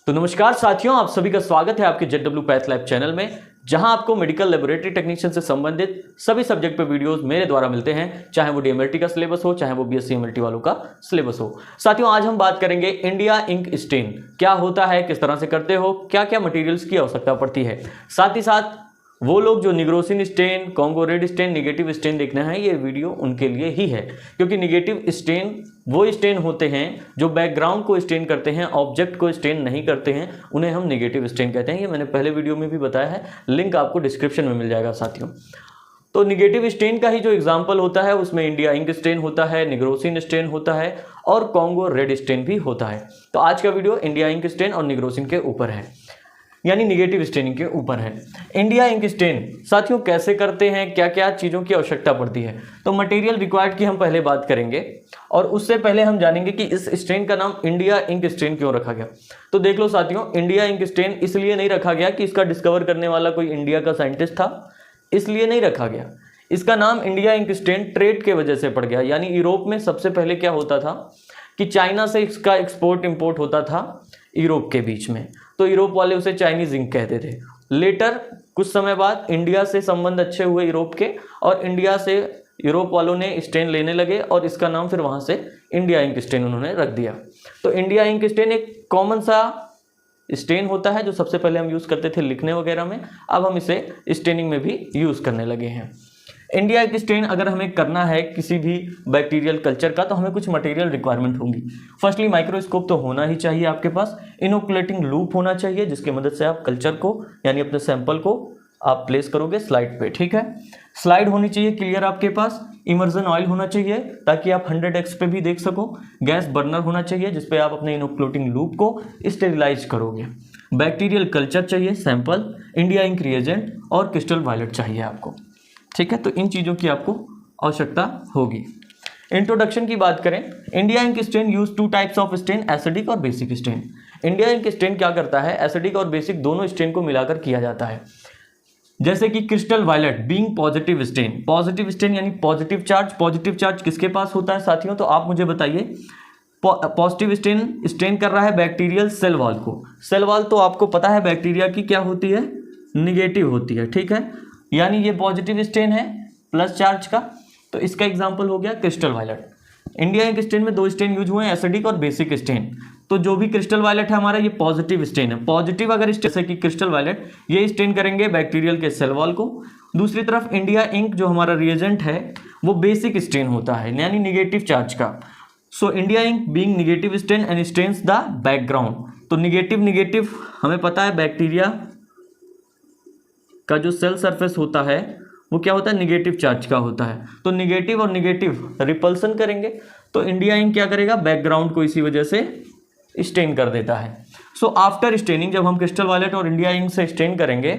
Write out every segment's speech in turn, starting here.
तो नमस्कार साथियों, आप सभी का स्वागत है आपके जेडब्ल्यू पैथ लैब चैनल में, जहां आपको मेडिकल लेबोरेटरी टेक्नीशियन से संबंधित सभी सब्जेक्ट पे वीडियोस मेरे द्वारा मिलते हैं, चाहे वो डीएमएलटी का सिलेबस हो, चाहे वो बीएससी एमएलटी वालों का सिलेबस हो। साथियों, आज हम बात करेंगे इंडिया इंक स्टेन क्या होता है, किस तरह से करते हो, क्या क्या मटेरियल्स की आवश्यकता पड़ती है। साथ ही साथ वो लोग जो nigrosin stain, Congo red stain, negative stain देखना है, ये वीडियो उनके लिए ही है, क्योंकि निगेटिव स्टेन वो स्टेन होते हैं जो बैकग्राउंड को स्टेन करते हैं, ऑब्जेक्ट को स्टेन नहीं करते हैं, उन्हें हम निगेटिव स्टेन कहते हैं। ये मैंने पहले वीडियो में भी बताया है, लिंक आपको डिस्क्रिप्शन में मिल जाएगा साथियों। तो निगेटिव स्टेन का ही जो एग्जाम्पल होता है उसमें इंडिया इंक स्टेन होता है, निग्रोसिन स्टेन होता है और कॉन्गो रेड स्टेन भी होता है। तो आज का वीडियो इंडिया इंक स्टेन और निग्रोसिन के ऊपर है, यानी निगेटिव स्टेनिंग के ऊपर है। इंडिया इंक स्टेन साथियों कैसे करते हैं, क्या क्या चीज़ों की आवश्यकता पड़ती है, तो मटेरियल रिक्वायर्ड की हम पहले बात करेंगे और उससे पहले हम जानेंगे कि इस स्टेन का नाम इंडिया इंक स्टेन क्यों रखा गया। तो देख लो साथियों, इंडिया इंक स्टेन इसलिए नहीं रखा गया कि इसका डिस्कवर करने वाला कोई इंडिया का साइंटिस्ट था, इसलिए नहीं रखा गया। इसका नाम इंडिया इंक स्टेन ट्रेड के वजह से पड़ गया, यानी यूरोप में सबसे पहले क्या होता था कि चाइना से इसका एक्सपोर्ट इंपोर्ट होता था यूरोप के बीच में, तो यूरोप वाले उसे चाइनीज इंक कहते थे। लेटर कुछ समय बाद इंडिया से संबंध अच्छे हुए यूरोप के, और इंडिया से यूरोप वालों ने स्टेन लेने लगे और इसका नाम फिर वहाँ से इंडिया इंक स्टेन उन्होंने रख दिया। तो इंडिया इंक स्टेन एक कॉमन सा स्टेन होता है जो सबसे पहले हम यूज़ करते थे लिखने वगैरह में, अब हम इसे स्टेनिंग में भी यूज़ करने लगे हैं। इंडिया इंक स्टेन अगर हमें करना है किसी भी बैक्टीरियल कल्चर का, तो हमें कुछ मटेरियल रिक्वायरमेंट होंगी। फर्स्टली माइक्रोस्कोप तो होना ही चाहिए आपके पास, इनोकुलेटिंग लूप होना चाहिए जिसकी मदद से आप कल्चर को यानी अपने सैंपल को आप प्लेस करोगे स्लाइड पे, ठीक है। स्लाइड होनी चाहिए क्लियर आपके पास, इमर्जन ऑयल होना चाहिए ताकि आप 100x पे भी देख सको, गैस बर्नर होना चाहिए जिसपे आप अपने इनोकुलेटिंग लूप को स्टेरिलाइज करोगे, बैक्टीरियल कल्चर चाहिए, सैंपल, इंडिया इंक रिएजेंट और क्रिस्टल वायलेट चाहिए आपको, ठीक है। तो इन चीज़ों की आपको आवश्यकता होगी। इंट्रोडक्शन की बात करें, India ink stain use two types of stain, acidic और basic stain. India ink stain क्या करता है, एसिडिक और बेसिक दोनों स्टेन को मिलाकर किया जाता है। जैसे कि crystal violet being positive stain, positive stain यानी पॉजिटिव चार्ज। पॉजिटिव चार्ज किसके पास होता है साथियों, तो आप मुझे बताइए। पॉजिटिव स्टेन स्टेन कर रहा है बैक्टीरियल सेल वॉल को। सेल वॉल तो आपको पता है बैक्टीरिया की क्या होती है, निगेटिव होती है, ठीक है, यानी ये पॉजिटिव स्टेन है प्लस चार्ज का, तो इसका एग्जांपल हो गया crystal violet. India ink stain में दो स्टेन यूज हुए हैं, एसिडिक और बेसिक स्टेन। तो जो भी क्रिस्टल वायलेट है हमारा, ये पॉजिटिव स्टेन है। पॉजिटिव अगर जैसे कि क्रिस्टल वायलेट ये स्टेन करेंगे बैक्टीरियल के सेल वॉल को। दूसरी तरफ इंडिया इंक जो हमारा रिएजेंट है वो बेसिक स्टेन होता है, यानी निगेटिव चार्ज का। So India ink being negative stain and stains the background. तो निगेटिव हमें पता है बैक्टीरिया का जो सेल सरफेस होता है वो क्या होता है, निगेटिव चार्ज का होता है। तो निगेटिव और निगेटिव रिपल्सन करेंगे, तो इंडिया इंक क्या करेगा, बैकग्राउंड को इसी वजह से स्टेन कर देता है। सो आफ्टर स्टेनिंग, जब हम क्रिस्टल वायलेट और इंडिया इंक से स्टेन करेंगे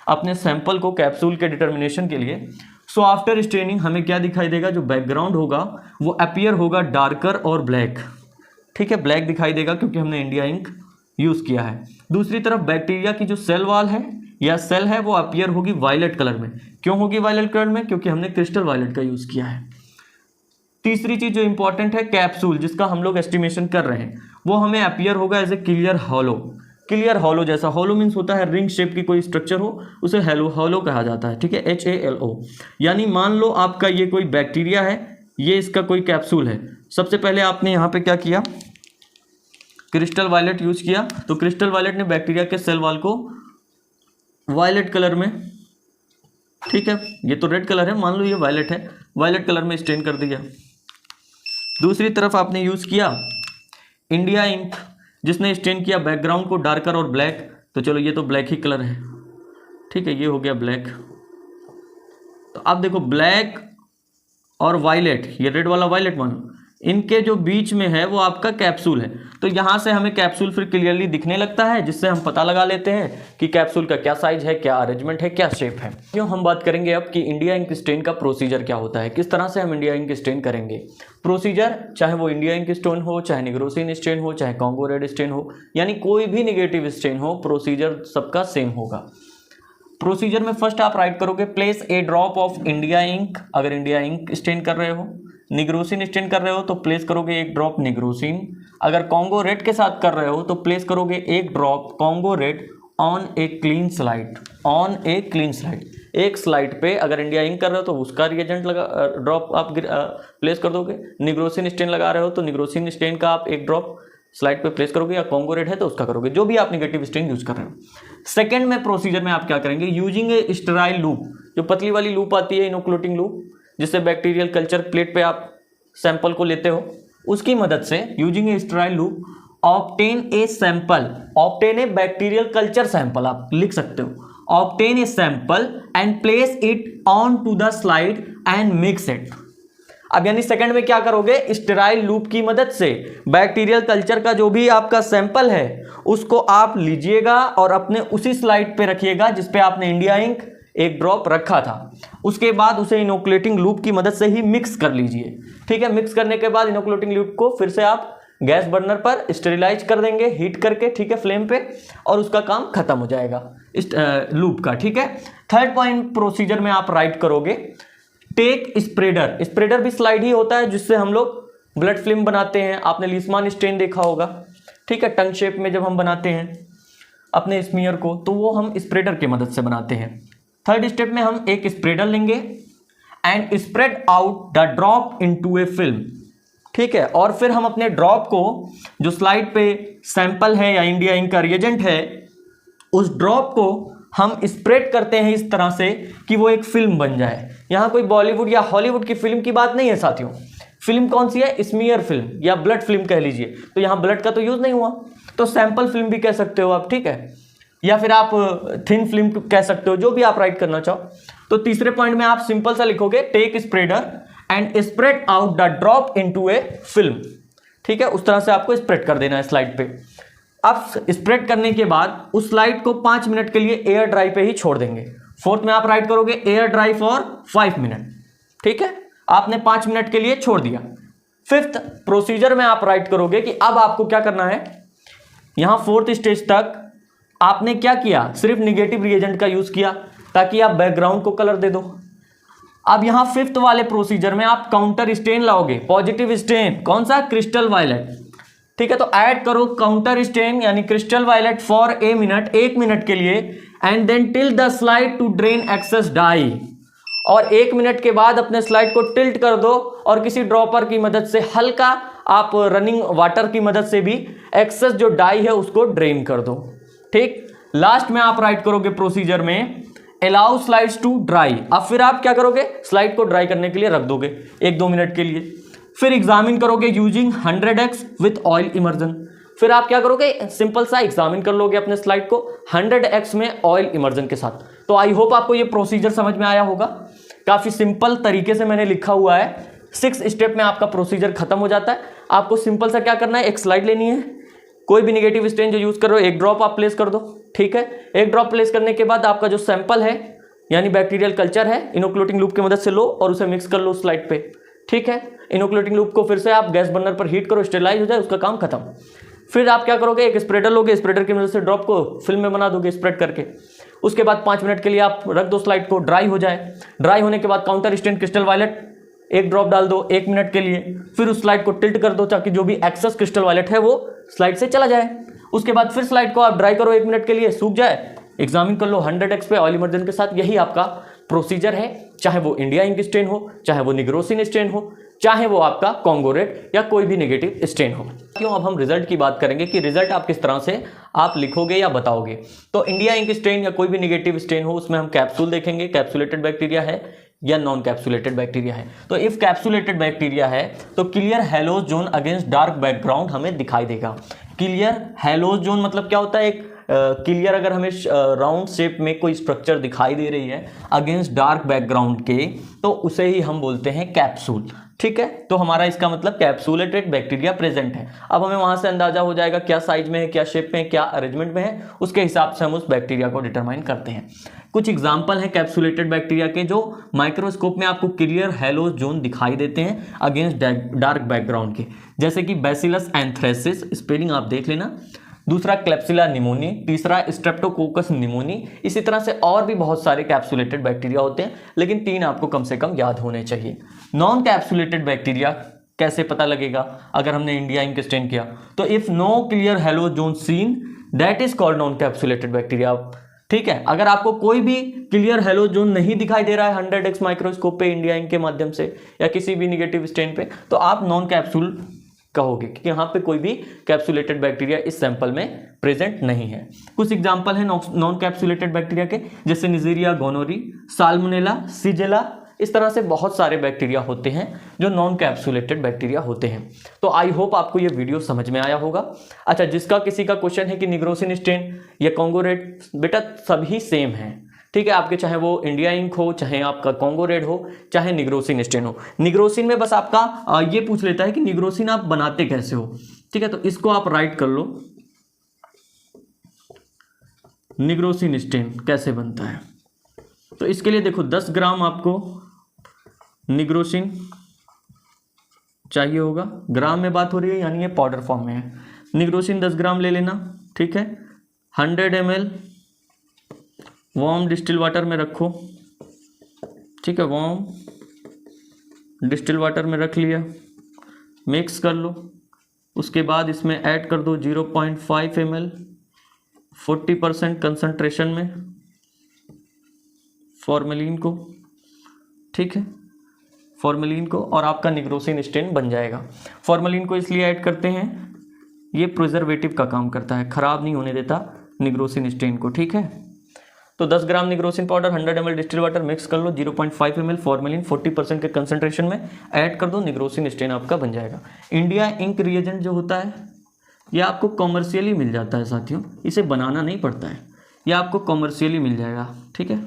अपने सैंपल को कैप्सूल के डिटर्मिनेशन के लिए, सो आफ्टर स्टेनिंग हमें क्या दिखाई देगा, जो बैकग्राउंड होगा वो अपीयर होगा डार्कर और ब्लैक, ठीक है, ब्लैक दिखाई देगा क्योंकि हमने इंडिया इंक यूज़ किया है। दूसरी तरफ बैक्टीरिया की जो सेल वॉल है या सेल है वो अपीयर होगी वायलेट कलर में। क्यों होगी वायलेट कलर में, क्योंकि हमने क्रिस्टल वायलेट का यूज़ किया है। तीसरी चीज़ जो इंपॉर्टेंट है, कैप्सूल जिसका हम लोग एस्टिमेशन कर रहे हैं वो हमें अपीयर होगा as a clear hollow. Clear hollow जैसा, हॉलो मीन्स होता है रिंग शेप की कोई स्ट्रक्चर हो, उसे हॉलो कहा जाता है, ठीक है, HALO। यानी मान लो आपका ये कोई बैक्टीरिया है, ये इसका कोई कैप्सूल है। सबसे पहले आपने यहाँ पे क्या किया, क्रिस्टल वायलेट यूज किया, तो क्रिस्टल वायलेट ने बैक्टीरिया के सेल वॉल को वायलेट कलर में, ठीक है, ये तो रेड कलर है, मान लो ये वायलेट है, वायलेट कलर में स्टेन कर दिया। दूसरी तरफ आपने यूज़ किया इंडिया इंक जिसने स्टेन किया बैकग्राउंड को डार्कर और ब्लैक, तो चलो ये तो ब्लैक ही कलर है, ठीक है, ये हो गया ब्लैक। तो आप देखो ब्लैक और वायलेट, ये रेड वाला वायलेट मानो, इनके जो बीच में है वो आपका कैप्सूल है। तो यहाँ से हमें कैप्सूल फिर क्लियरली दिखने लगता है, जिससे हम पता लगा लेते हैं कि कैप्सूल का क्या साइज है, क्या अरेंजमेंट है, क्या शेप है। क्यों हम बात करेंगे अब कि इंडिया इंक स्टेन का प्रोसीजर क्या होता है, किस तरह से हम इंडिया इंक स्टेन करेंगे। प्रोसीजर चाहे वो इंडिया इंक स्टेन हो, चाहे निग्रोसिन स्टेन हो, चाहे कॉन्गो रेड स्टेन हो, यानी कोई भी निगेटिव स्टेन हो, प्रोसीजर सबका सेम होगा। प्रोसीजर में फर्स्ट आप राइट करोगे place a drop of India ink, अगर इंडिया इंक स्टेन कर रहे हो। निग्रोसिन स्टेन कर रहे हो तो प्लेस करोगे एक ड्रॉप निग्रोसिन। अगर कॉन्गो रेड के साथ कर रहे हो तो प्लेस करोगे एक drop Congo red on a clean slide, on a clean slide. एक स्लाइड पे अगर इंडिया इंक कर रहे हो तो उसका रिएजेंट लगा ड्रॉप आप प्लेस कर दोगे। निग्रोसिन स्टेन लगा रहे हो तो निग्रोसिन स्टेन का आप एक ड्रॉप स्लाइड पे प्लेस करोगे, या कॉन्गो रेड है तो उसका करोगे, जो भी आप नेगेटिव स्टेन यूज कर रहे हो। सेकंड में प्रोसीजर में आप क्या करेंगे, यूजिंग ए स्टेराइल लूप, जो पतली वाली लूप आती है इनोकुलेटिंग लूप, जिससे बैक्टीरियल कल्चर प्लेट पे आप सैंपल को लेते हो, उसकी मदद से using a sterile loop obtain a sample, obtain a bacterial culture sample आप लिख सकते हो, obtain a sample and place it on to the slide and mix it. अब यानी सेकंड में क्या करोगे, स्टेराइल लूप की मदद से बैक्टीरियल कल्चर का जो भी आपका सैंपल है उसको आप लीजिएगा और अपने उसी स्लाइड पे रखिएगा जिस पे आपने इंडिया इंक एक ड्रॉप रखा था। उसके बाद उसे इनोकुलेटिंग लूप की मदद से ही मिक्स कर लीजिए। ठीक है, मिक्स करने के बाद इनोकुलेटिंग लूप को फिर से आप गैस बर्नर पर स्टेरिलाइज कर देंगे हीट करके, ठीक है, फ्लेम पे, और उसका काम खत्म हो जाएगा इस लूप का। ठीक है, थर्ड पॉइंट प्रोसीजर में आप राइट करोगे टेक स्प्रेडर। स्प्रेडर भी स्लाइड ही होता है जिससे हम लोग ब्लड फिल्म बनाते हैं। आपने लीसमान स्टेन देखा होगा, ठीक है, टंग शेप में जब हम बनाते हैं अपने स्मीयर को तो वो हम स्प्रेडर की मदद से बनाते हैं। थर्ड स्टेप में हम एक स्प्रेडर लेंगे and spread out the drop into a film. ठीक है, और फिर हम अपने ड्रॉप को जो स्लाइड पे सैंपल है या इंडिया इंक का रिएजेंट है उस ड्रॉप को हम स्प्रेड करते हैं इस तरह से कि वो एक फिल्म बन जाए। यहाँ कोई बॉलीवुड या हॉलीवुड की फिल्म की बात नहीं है साथियों। फिल्म कौन सी है, स्मीयर फिल्म या ब्लड फिल्म कह लीजिए, तो यहाँ ब्लड का तो यूज नहीं हुआ, तो सैंपल फिल्म भी कह सकते हो आप। ठीक है, या फिर आप थिन फिल्म कह सकते हो, जो भी आप राइट करना चाहो। तो तीसरे पॉइंट में आप सिंपल सा लिखोगे take spreader and spread out the drop into a film. ठीक है, उस तरह से आपको स्प्रेड कर देना है स्लाइड पे। अब स्प्रेड करने के बाद उस स्लाइड को 5 मिनट के लिए एयर ड्राई पे ही छोड़ देंगे। फोर्थ में आप राइट करोगे एयर ड्राई फॉर 5 मिनट। ठीक है, आपने 5 मिनट के लिए छोड़ दिया। फिफ्थ प्रोसीजर में आप राइट करोगे कि अब आपको क्या करना है। यहां फोर्थ स्टेज तक आपने क्या किया, सिर्फ निगेटिव रिएजेंट का यूज किया ताकि आप बैकग्राउंड को कलर दे दो। अब यहां फिफ्थ वाले प्रोसीजर में आप काउंटर स्टेन लाओगे, पॉजिटिव स्टेन, कौन सा, क्रिस्टल वायलेट। ठीक है, तो ऐड करो काउंटर स्टेन यानी crystal violet for a minute, 1 minute के लिए, and then tilt the slide to drain excess dye. और 1 मिनट के बाद अपने स्लाइड को टिल्ट कर दो और किसी ड्रॉपर की मदद से हल्का आप रनिंग वाटर की मदद से भी एक्सेस जो डाई है उसको ड्रेन कर दो। ठीक, लास्ट में आप राइट करोगे प्रोसीजर में अलाउ स्लाइड्स टू ड्राई। अब फिर आप क्या करोगे, स्लाइड को ड्राई करने के लिए रख दोगे 1-2 मिनट के लिए। फिर एग्जामिन करोगे using 100x with oil immersion. फिर आप क्या करोगे, सिंपल सा एग्जामिन कर लोगे अपने स्लाइड को 100x में ऑयल इमर्जन के साथ। तो आई होप आपको ये प्रोसीजर समझ में आया होगा। काफी सिंपल तरीके से मैंने लिखा हुआ है। 6 स्टेप में आपका प्रोसीजर खत्म हो जाता है। आपको सिंपल सा क्या करना है, एक स्लाइड लेनी है, कोई भी निगेटिव स्टेन जो यूज कर रहे हो, एक ड्रॉप आप प्लेस कर दो। ठीक है, एक ड्रॉप प्लेस करने के बाद आपका जो सैंपल है यानी बैक्टीरियल कल्चर है, इनोकुलेटिंग लूप की मदद से लो और उसे मिक्स कर लो स्लाइड पे। ठीक है, इनोकुलेटिंग लूप को फिर से आप गैस बर्नर पर हीट करो, स्टेरिलाइज हो जाए, उसका काम खत्म। फिर आप क्या करोगे, एक स्प्रेडर लोगे, स्प्रेडर की मदद से ड्रॉप को फिल्म में बना दोगे स्प्रेड करके। उसके बाद 5 मिनट के लिए आप रख दो स्लाइड को, ड्राई हो जाए। ड्राई होने के बाद काउंटर स्टेन क्रिस्टल वायलेट एक ड्रॉप डाल दो 1 मिनट के लिए। फिर उस स्लाइड को टिल्ट कर दो ताकि जो भी एक्सेस क्रिस्टल वायलेट है वो स्लाइड से चला जाए। उसके बाद फिर स्लाइड को आप ड्राई करो 1 मिनट के लिए, सूख जाए, एग्जामिन कर लो 100x पे ऑयल इमर्जन के साथ। यही आपका प्रोसीजर है, चाहे वो इंडिया इंक स्टेन हो, चाहे वो निग्रोसिन स्टेन हो, चाहे वो आपका कॉन्गो रेड या कोई भी नेगेटिव स्टेन हो। क्यों, अब हम रिजल्ट की बात करेंगे कि रिजल्ट आप किस तरह से आप लिखोगे या बताओगे। तो इंडिया इंक स्टेन या कोई भी नेगेटिव स्टेन हो उसमें हम कैप्सूल देखेंगे, कैप्सुलेटेड बैक्टीरिया है या नॉन कैप्सुलेटेड बैक्टीरिया है। तो इफ कैप्सुलेटेड बैक्टीरिया है तो clear halo zone against dark background हमें दिखाई देगा। क्लियर हैलोज जोन मतलब क्या होता है, एक क्लियर अगर हमें राउंड शेप में कोई स्ट्रक्चर दिखाई दे रही है अगेंस्ट डार्क बैकग्राउंड के, तो उसे ही हम बोलते हैं कैप्सूल। ठीक है, तो हमारा इसका मतलब कैप्सुलेटेड बैक्टीरिया प्रेजेंट है। अब हमें वहां से अंदाजा हो जाएगा क्या साइज में है, क्या शेप में है, क्या अरेंजमेंट में है, उसके हिसाब से हम उस बैक्टीरिया को डिटरमाइन करते हैं। कुछ एग्जाम्पल हैं कैप्सुलेटेड बैक्टीरिया के जो माइक्रोस्कोप में आपको क्लियर हैलोज जोन दिखाई देते हैं अगेंस्ट डार्क बैकग्राउंड के, जैसे कि बैसिलस एंथ्रेसिस, स्पेलिंग आप देख लेना, दूसरा क्लेप्सिला निमोनी, तीसरा स्ट्रेप्टोकोकस निमोनी। इसी तरह से और भी बहुत सारे कैप्सुलेटेड बैक्टीरिया होते हैं, लेकिन 3 आपको कम से कम याद होने चाहिए। नॉन कैप्सुलेटेड बैक्टीरिया कैसे पता लगेगा अगर हमने इंडिया इंक स्टेन किया? तो if no clear halo zone seen that is called non capsulated bacteria. ठीक है, अगर आपको कोई भी क्लियर हैलोजोन नहीं दिखाई दे रहा है 100x माइक्रोस्कोप पे इंडिया इंक के माध्यम से या किसी भी निगेटिव स्टेन पे, तो आप नॉन कैप्सूल कहोगे क्योंकि यहाँ पे कोई भी कैप्सुलेटेड बैक्टीरिया इस सैंपल में प्रेजेंट नहीं है। कुछ एग्जांपल है नॉन कैप्सुलेटेड बैक्टीरिया के, जैसे निजेरिया गोनोरी, साल्मोनेला, सीजेला, इस तरह से बहुत सारे बैक्टीरिया होते हैं जो नॉन कैप्सुलेटेड बैक्टीरिया होते हैं। तो आई होप आपको ये वीडियो समझ में आया होगा। अच्छा, जिसका किसी का क्वेश्चन है कि निग्रोसिन स्टेन या कॉन्गो रेड, बेटा सभी सेम है। ठीक है, आपके चाहे वो इंडिया इंक हो, चाहे आपका कॉन्गो रेड हो, चाहे निग्रोसिन स्टेन हो। निग्रोसिन में बस आपका ये पूछ लेता है कि निग्रोसिन आप बनाते कैसे हो। ठीक है, तो इसको आप राइट कर लो, निग्रोसिन स्टेन कैसे बनता है। तो इसके लिए देखो 10 ग्राम आपको निग्रोसिन चाहिए होगा। ग्राम में बात हो रही है यानी ये पाउडर फॉर्म में है। निग्रोसिन 10 ग्राम ले लेना। ठीक है, 100 ml वार्म डिस्टिल वाटर में रखो। ठीक है, वार्म डिस्टिल वाटर में रख लिया, मिक्स कर लो। उसके बाद इसमें ऐड कर दो 0.5 ml 40% कंसंट्रेशन में फॉर्मेलिन को। ठीक है, फॉर्मेलिन को, और आपका निग्रोसिन स्टेन बन जाएगा। फॉर्मेलिन को इसलिए ऐड करते हैं, ये प्रिजर्वेटिव का काम करता है, खराब नहीं होने देता निग्रोसिन स्टेन को। ठीक है, तो 10 gram nigrosin powder 100 ml distil water mix कर लो, 0.5 ml फॉर्मेलिन 40% के कंसंट्रेशन में ऐड कर दो, निग्रोसिन स्टेन आपका बन जाएगा। इंडिया इंक रिएजेंट जो होता है यह आपको कॉमर्शियली मिल जाता है साथियों, इसे बनाना नहीं पड़ता है, यह आपको कॉमर्शियली मिल जाएगा। ठीक है,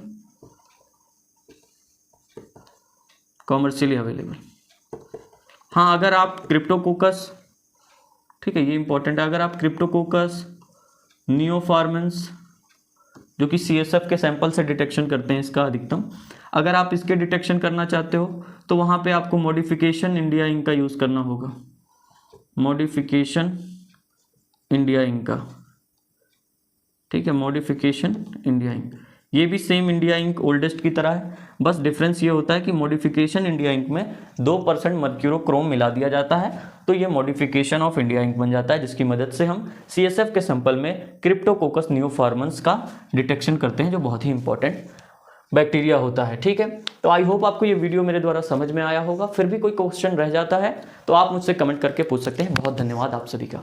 कॉमर्शियली अवेलेबल। हाँ, अगर आप क्रिप्टोकोकस, ठीक है ये इंपॉर्टेंट है, अगर आप क्रिप्टोकोकस नियोफार्मेंस जो कि CSF के सैंपल से डिटेक्शन करते हैं इसका अधिकतम, अगर आप इसके डिटेक्शन करना चाहते हो तो वहाँ पे आपको मॉडिफिकेशन इंडिया इंक का यूज़ करना होगा, मॉडिफिकेशन इंडिया इंक का। ठीक है, मॉडिफिकेशन इंडिया इंक, ये भी सेम इंडिया इंक ओल्डेस्ट की तरह है, बस डिफरेंस ये होता है कि मॉडिफिकेशन इंडिया इंक में 2% मर्क्यूरोक्रोम मिला दिया जाता है, तो ये मॉडिफिकेशन ऑफ इंडिया इंक बन जाता है, जिसकी मदद से हम CSF के सैंपल में क्रिप्टोकोकस नियोफार्मेंस का डिटेक्शन करते हैं, जो बहुत ही इंपॉर्टेंट बैक्टीरिया होता है। ठीक है, तो आई होप आपको ये वीडियो मेरे द्वारा समझ में आया होगा। फिर भी कोई क्वेश्चन रह जाता है तो आप मुझसे कमेंट करके पूछ सकते हैं। बहुत धन्यवाद आप सभी का।